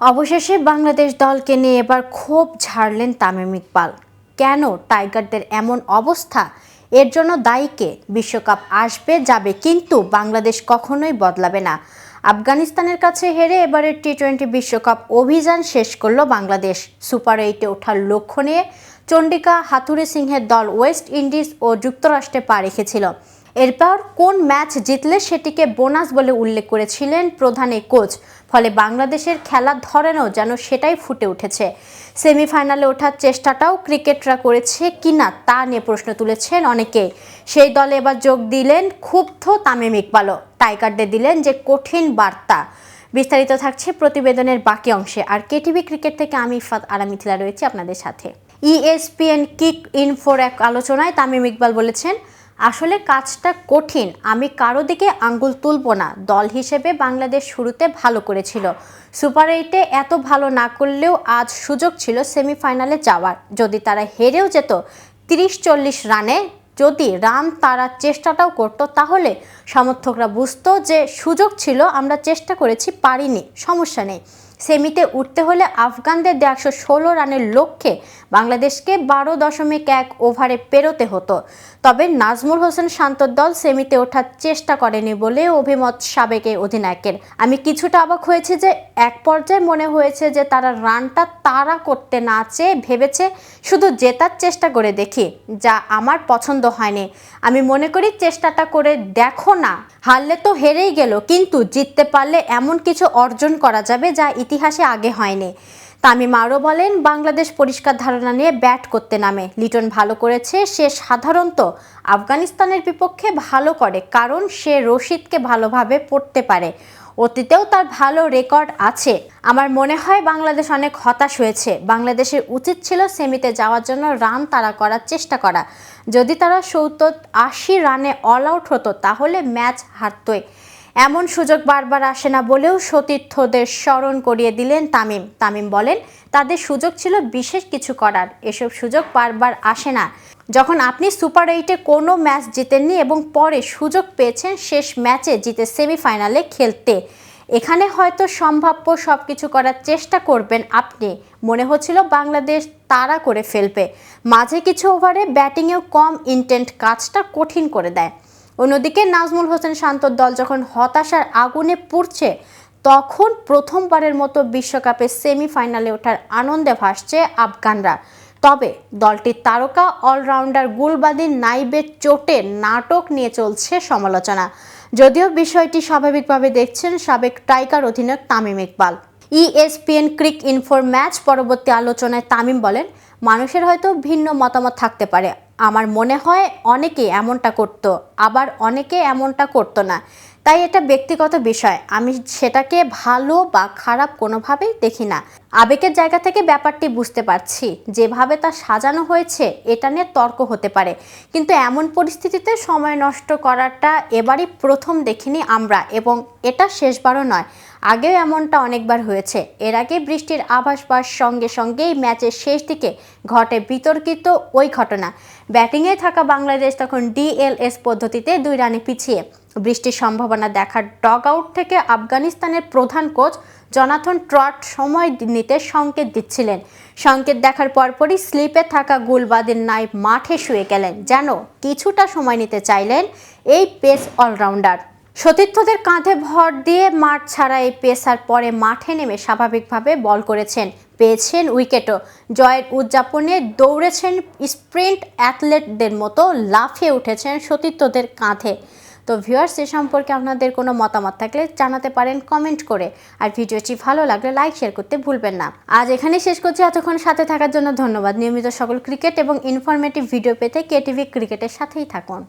অবশেষে বাংলাদেশ দলকে নিয়ে এবার ক্ষোভ ঝাড়লেন তামিম ইকবাল। কেন টাইগারদের এমন অবস্থা? এর জন্য দায়ী কে? বিশ্বকাপ আসবে যাবে, কিন্তু বাংলাদেশ কখনোই বদলাবে না। আফগানিস্তানের কাছে হেরে এবারের টি-20 বিশ্বকাপ অভিযান শেষ করল বাংলাদেশ। সুপার 8-এ ওঠার লক্ষ্য নিয়ে চন্ডিকা হাথুরু সিংহের দল ওয়েস্ট ইন্ডিজ ও যুক্তরাষ্ট্রে পা রেখেছিল। এরপর কোন ম্যাচ জিতলে সেটিকে বোনাস বলে উল্লেখ করেছিলেন প্রধান এই কোচ। ফলে বাংলাদেশের খেলার ধরেনও যেন সেটাই ফুটে উঠেছে। সেমিফাইনালে ওঠার চেষ্টাটাও ক্রিকেটরা করেছে কিনা তা নিয়ে প্রশ্ন তুলেছেন অনেকে। সেই দলে এবার যোগ দিলেন ক্ষুব্ধ তামিম ইকবালও। টাইগারদের দিলেন যে কঠিন বার্তা। বিস্তারিত থাকছে প্রতিবেদনের বাকি অংশে। আর কেটিভি ক্রিকেট থেকে আমি ইফাত আরা মিথিলা রয়েছি আপনাদের সাথে। ESPN কিক ইনফোর এক আলোচনায় তামিম ইকবাল বলেছেন, আসলে কাজটা কঠিন, আমি কারো দিকে আঙ্গুল তুলব না। দল হিসেবে বাংলাদেশ শুরুতে ভালো করেছিল। সুপার 8-এ এত ভালো না করলেও আজ সুযোগ ছিল সেমিফাইনালে যাওয়ার। যদি তারা হেরেও যেত 30-40 রানে, যদি রান তারা চেষ্টাটাও করতো, তাহলে সমর্থকরা বুঝতো যে সুযোগ ছিল, আমরা চেষ্টা করেছি, পারিনি, সমস্যা নেই। সেমিতে উঠতে হলে আফগানদের 116 রানের লক্ষ্যে বাংলাদেশকে 12.1 ওভারে পেরোতে হতো। তবে নাজমুল হোসেন শান্তর দল সেমিতে ওঠার চেষ্টা করেনি বলে অভিমত সাবেক অধিনায়কের। আমি কিছুটা অবাক হয়েছি যে এক পর্যায়ে মনে হয়েছে যে তারা রানটা তাড়া করতে না চেয়ে ভেবেছে শুধু জেতার চেষ্টা করে দেখি, যা আমার পছন্দ হয়নি। আমি মনে করি চেষ্টাটা করে দেখো না, হারলে তো হেরেই গেল, কিন্তু জিততে পারলে এমন কিছু অর্জন করা যাবে যা ইতিহাসে আগে হয়নি। তামিম আরও বলেন, বাংলাদেশ পরিষ্কার ধারণা নিয়ে ব্যাট করতে নামে। লিটন ভালো করেছে, সে সাধারণত আফগানিস্তানের বিপক্ষে ভালো করে, কারণ সে রশিদকে ভালোভাবে পড়তে পারে। অতীতেও তার ভালো রেকর্ড আছে। আমার মনে হয় বাংলাদেশ অনেক হতাশ হয়েছে। বাংলাদেশের উচিত ছিল সেমিতে যাওয়ার জন্য রান তাড়া করার চেষ্টা করা। যদি তারা 70-80 রানে অল আউট হতো তাহলে ম্যাচ হারতই। এমন সুযোগ বারবার আসে না বলেও সতীর্থদের স্মরণ করিয়ে দিলেন তামিম। তামিম বলেন, তাদের সুযোগ ছিল বিশেষ কিছু করার, এসব সুযোগ বারবার আসে না। যখন আপনি সুপার 8-এ কোনো ম্যাচ জিতেননি এবং পরে সুযোগ পেয়েছেন শেষ ম্যাচে জিতে সেমিফাইনালে খেলতে, এখানে হয়তো সম্ভাব্য সব কিছু করার চেষ্টা করবেন আপনি। মনে হচ্ছিল বাংলাদেশ তাড়া করে ফেলবে। মাঝে কিছু ওভারে ব্যাটিংয়েও কম ইন্টেন্ট কাজটা কঠিন করে দেয়। অন্যদিকে নাজমুল হোসেন শান্তর দল যখন হতাশার আগুনে পুড়ছে, তখন প্রথমবারের মতো বিশ্বকাপে সেমিফাইনালে ওঠার আনন্দে ভাসছে আফগানরা। তবে দলটির তারকা অলরাউন্ডার গুলবাদিন নাইবের চোটে নাটক নিয়ে চলছে সমালোচনা। যদিও বিষয়টি স্বাভাবিকভাবে দেখছেন সাবেক টাইগার অধিনায়ক তামিম ইকবাল। ESPN ক্রিক ইনফোর ম্যাচ পরবর্তী আলোচনায় তামিম বলেন, মানুষের হয়তো ভিন্ন মতামত থাকতে পারে। আমার মনে হয় অনেকে এমনটা করত, আবার অনেকে এমনটা করতো না। তাই এটা ব্যক্তিগত বিষয়, আমি সেটাকে ভালো বা খারাপ কোনোভাবেই দেখি না। আবেগের জায়গা থেকে ব্যাপারটি বুঝতে পারছি। যেভাবে তা সাজানো হয়েছে এটা নিয়ে তর্ক হতে পারে, কিন্তু এমন পরিস্থিতিতে সময় নষ্ট করাটা এবারই প্রথম দেখিনি আমরা, এবং এটা শেষবারও নয়। আগেও এমনটা অনেকবার হয়েছে। এর আগে বৃষ্টির আভাস পাওয়ার সঙ্গে সঙ্গেই ম্যাচের শেষ দিকে ঘটে বিতর্কিত ওই ঘটনা। ব্যাটিংয়ে থাকা বাংলাদেশ তখন DLS পদ্ধতিতে 2 রানে পিছিয়ে। বৃষ্টির সম্ভাবনা দেখার ডগ আউট থেকে আফগানিস্তানের প্রধান কোচ জনাথন ট্রট সময় নিতে সংকেত দিচ্ছিলেন। সংকেত দেখার পরপরই স্লিপে থাকা গুলবাদিন নাইব মাঠে শুয়ে গেলেন, যেন কিছুটা সময় নিতে চাইলেন এই পেস অলরাউন্ডার। সতীর্থদের কাঁধে ভর দিয়ে মাঠ ছাড়া এই পেসার পরে মাঠে নেমে স্বাভাবিকভাবে বল করেছেন, পেয়েছেন উইকেটও। জয়ের উদযাপনে দৌড়েছেন স্প্রিন্ট অ্যাথলেটদের মতো, লাফিয়ে উঠেছেন সতীর্থদের কাঁধে। তো ভিউয়ার্স, এ সম্পর্কে আপনাদের কোনো মতামত থাকলে জানাতে পারেন কমেন্ট করে। আর ভিডিওটি ভালো লাগলে লাইক শেয়ার করতে ভুলবেন না। আজ এখানে শেষ করছি। এতক্ষণ সাথে থাকার জন্য ধন্যবাদ। নিয়মিত সকল ক্রিকেট এবং ইনফরমেটিভ ভিডিও পেতে কেটিভি ক্রিকেটের সাথেই থাকুন।